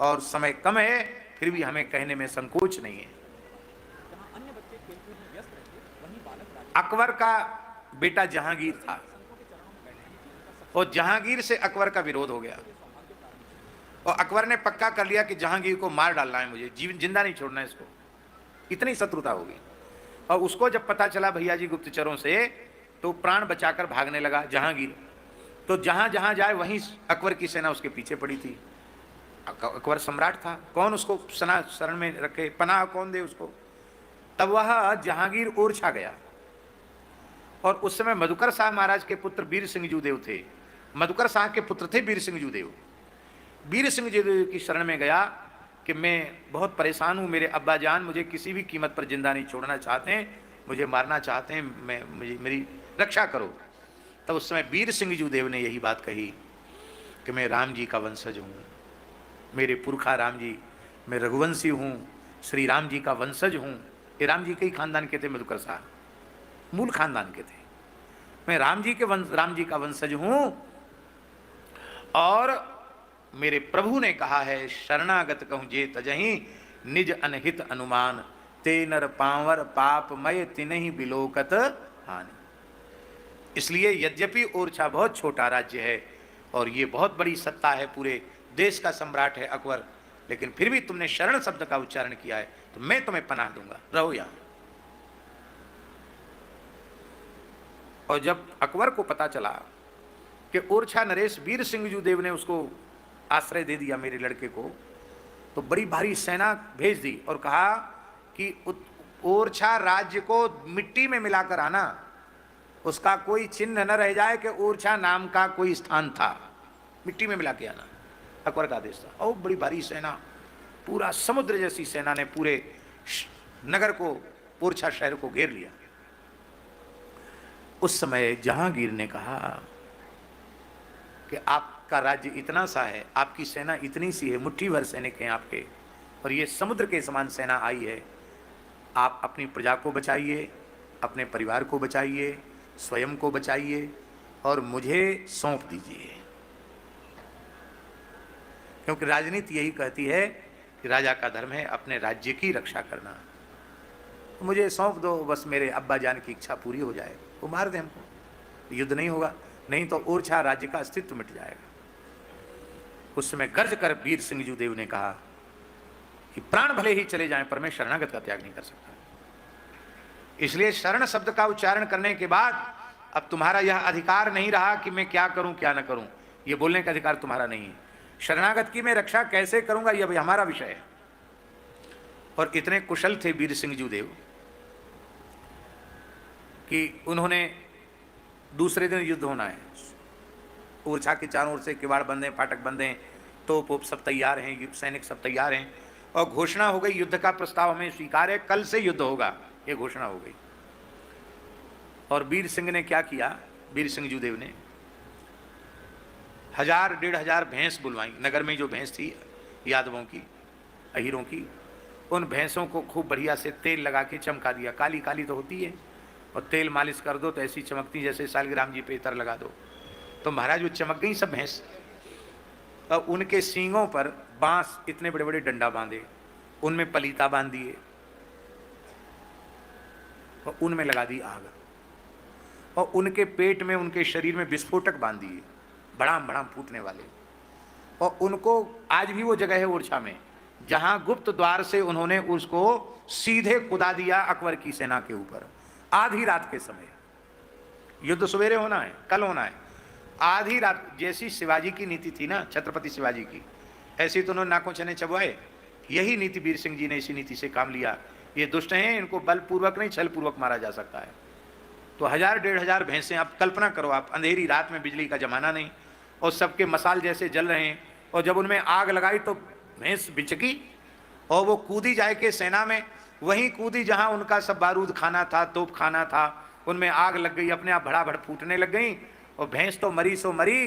और समय कम है, फिर भी हमें कहने में संकोच नहीं है। अकबर का बेटा जहांगीर था और जहांगीर से अकबर का विरोध हो गया और अकबर ने पक्का कर लिया कि जहांगीर को मार डालना है, मुझे जीवन जिंदा नहीं छोड़ना है इसको। इतनी शत्रुता होगी। और उसको जब पता चला भैया जी गुप्तचरों से, तो प्राण बचाकर भागने लगा जहांगीर। तो जहां जहां जाए वहीं अकबर की सेना उसके पीछे पड़ी थी। अकबर सम्राट था, कौन उसको शरण में रखे, पनाह कौन दे उसको। तब वह जहांगीर ओरछा गया और उस समय मधुकर शाह महाराज के पुत्र वीर सिंह जूदेव थे। मधुकर शाह के पुत्र थे वीर सिंह जूदेव। वीर सिंह जूदेव की शरण में गया कि मैं बहुत परेशान हूँ, मेरे अब्बा जान मुझे किसी भी कीमत पर जिंदा नहीं छोड़ना चाहते हैं, मुझे मारना चाहते हैं, मुझे मेरी रक्षा करो। तब उस समय वीर सिंह जूदेव ने यही बात कही कि मैं राम जी का वंशज हूँ, मेरे पुरखा राम जी, मैं रघुवंशी हूँ, श्री राम जी का वंशज हूँ। ये राम जी के ही खानदान के थे मधुकर शाह, मूल खानदान के थे। मैं राम जी का वंशज हूँ और मेरे प्रभु ने कहा है, शरणागत कहूँ जे तजही निज अनहित अनुमान, ते नर पावर पापमय तिनहि बिलोकत हानि। इसलिए यद्यपि ओरछा बहुत छोटा राज्य है और ये बहुत बड़ी सत्ता है, पूरे देश का सम्राट है अकबर, लेकिन फिर भी तुमने शरण शब्द का उच्चारण किया है तो मैं तुम्हें पनाह दूंगा, रहो यहां। और जब अकबर को पता चला कि ओरछा नरेश वीर सिंह जूदेव ने उसको आश्रय दे दिया मेरे लड़के को, तो बड़ी भारी सेना भेज दी और कहा कि ओरछा राज्य को मिट्टी में मिलाकर आना, उसका कोई चिन्ह न रह जाए कि ओरछा नाम का कोई स्थान था, मिट्टी में मिला के आना। अकबर का आदेश था। और बड़ी भारी सेना, पूरा समुद्र जैसी सेना ने पूरे नगर को, ओरछा शहर को घेर लिया। उस समय जहांगीर ने कहा कि आपका राज्य इतना सा है, आपकी सेना इतनी सी है, मुट्ठी भर सैनिक हैं आपके, और ये समुद्र के समान सेना आई है। आप अपनी प्रजा को बचाइए, अपने परिवार को बचाइए, स्वयं को बचाइए और मुझे सौंप दीजिए। क्योंकि राजनीति यही कहती है कि राजा का धर्म है अपने राज्य की रक्षा करना। तो मुझे सौंप दो, बस मेरे अब्बा जान की इच्छा पूरी हो जाए, वो मार दे हमको, युद्ध नहीं होगा, नहीं तो ओरछा राज्य का अस्तित्व मिट जाएगा। उस समय गर्ज कर वीर सिंह जूदेव ने कहा कि प्राण भले ही चले जाएं पर मैं शरणागत का त्याग नहीं कर सकता। इसलिए शरण शब्द का उच्चारण करने के बाद अब तुम्हारा यह अधिकार नहीं रहा कि मैं क्या करूं क्या न करूं, यह बोलने का अधिकार तुम्हारा नहीं है। शरणागत की मैं रक्षा कैसे करूंगा, यह भी हमारा विषय है। और इतने कुशल थे वीर सिंह जूदेव कि उन्होंने दूसरे दिन युद्ध होना है, ओरछा के चारों ओर से किवाड़ बंदे, फाटक बंदे, तोप सब तैयार हैं, सैनिक सब तैयार हैं, और घोषणा हो गई युद्ध का प्रस्ताव हमें स्वीकार है, कल से युद्ध होगा, ये घोषणा हो गई। और वीर सिंह ने क्या किया, वीर सिंह जूदेव ने 1000-1500 भैंस बुलवाई। नगर में जो भैंस थी यादवों की, अहीरों की, उन भैंसों को खूब बढ़िया से तेल लगा के चमका दिया। काली काली तो होती है, और तेल मालिश कर दो तो ऐसी चमकती जैसे सालिग्राम जी पे इतर लगा दो। तो महाराज वो चमक गई सब भैंस। और उनके सींगों पर बांस इतने बड़े बड़े डंडा बांधे, उनमें पलीता बांध दिए और उनमें लगा दी आग, और उनके पेट में, उनके शरीर में विस्फोटक बांध दिए, बड़ाम बड़ाम फूटने वाले। और उनको आज भी वो जगह है ओरछा में जहां गुप्त द्वार से उन्होंने उसको सीधे कुदा दिया अकबर की सेना के ऊपर। आधी रात के समय, युद्ध सवेरे होना है, कल होना है, आधी रात, जैसी शिवाजी की नीति थी ना, छत्रपति शिवाजी की, ऐसी तो उन्होंने नाकों चने चबवाए। यही नीति वीर सिंह जी ने इसी नीति से काम लिया। ये दुष्ट हैं, इनको बलपूर्वक नहीं छलपूर्वक मारा जा सकता है। तो 1000-1500 भैंसें, आप कल्पना करो, आप अंधेरी रात में, बिजली का जमाना नहीं, और सबके मसाल जैसे जल रहे हैं, और जब उनमें आग लगाई तो भैंस बिचकी और वो कूदी जाए के सेना में, वहीं कूदी जहां उनका सब बारूद खाना था, तोप खाना था, उनमें आग लग गई, अपने आप भड़ाभड़ फूटने लग गई, और भैंस तो मरी सो मरी,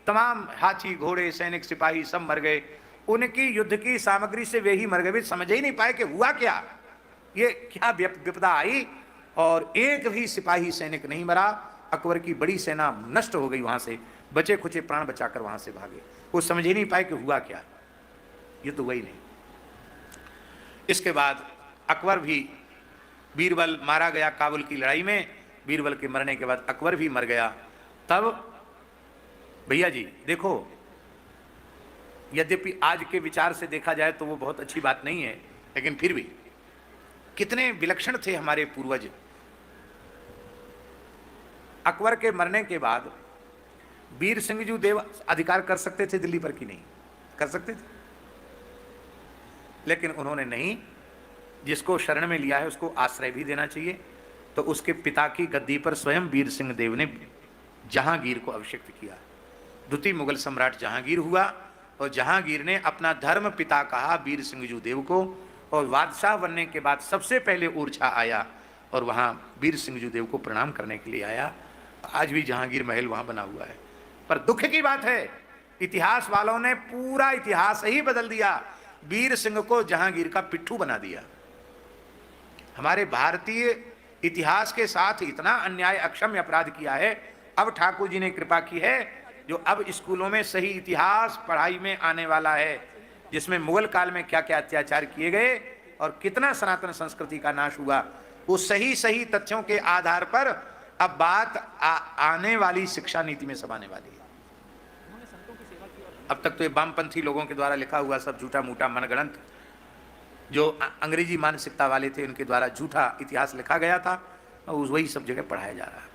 तमाम हाथी घोड़े सैनिक सिपाही सब मर गए। उनकी युद्ध की सामग्री से वे ही मर गए, वे समझ ही नहीं पाए कि हुआ क्या, ये क्या विपदा आई, और एक भी सिपाही सैनिक नहीं मरा। अकबर की बड़ी सेना नष्ट हो गई, वहां से बचे खुचे प्राण बचाकर वहां से भागे, वो समझ ही नहीं पाए कि हुआ क्या। ये तो वही नहीं। इसके बाद अकबर भी, बीरबल मारा गया काबुल की लड़ाई में, बीरबल के मरने के बाद अकबर भी मर गया। तब भैया जी देखो, यद्यपि आज के विचार से देखा जाए तो वो बहुत अच्छी बात नहीं है, लेकिन फिर भी कितने विलक्षण थे हमारे पूर्वज। अकबर के मरने के बाद वीर सिंह देव अधिकार कर सकते थे दिल्ली पर कि नहीं कर सकते थे? लेकिन उन्होंने नहीं, जिसको शरण में लिया है उसको आश्रय भी देना चाहिए। तो उसके पिता की गद्दी पर स्वयं वीर सिंह देव ने जहांगीर को अभिषिक्त किया। द्वितीय मुगल सम्राट जहांगीर हुआ, और जहांगीर ने अपना धर्म पिता कहा वीर सिंह देव को, और बादशाह बनने के बाद सबसे पहले ओरछा आया और वहाँ वीर सिंह देव को प्रणाम करने के लिए आया। आज भी जहांगीर महल वहाँ बना हुआ है। पर दुख की बात है, इतिहास वालों ने पूरा इतिहास ही बदल दिया, वीर सिंह को जहांगीर का पिट्ठू बना दिया। हमारे भारतीय इतिहास के साथ इतना अन्याय, अक्षम्य अपराध किया है। अब ठाकुर जी ने कृपा की है, जो अब स्कूलों में सही इतिहास पढ़ाई में आने वाला है, जिसमें मुगल काल में क्या क्या अत्याचार किए गए और कितना सनातन संस्कृति का नाश हुआ, वो सही सही तथ्यों के आधार पर अब बात आने वाली शिक्षा नीति में सब आने वाली है। अब तक तो ये वामपंथी लोगों के द्वारा लिखा हुआ सब झूठा मूठा मनगढ़ंत, जो अंग्रेजी मानसिकता वाले थे उनके द्वारा झूठा इतिहास लिखा गया था, वही सब जगह पढ़ाया जा रहा है।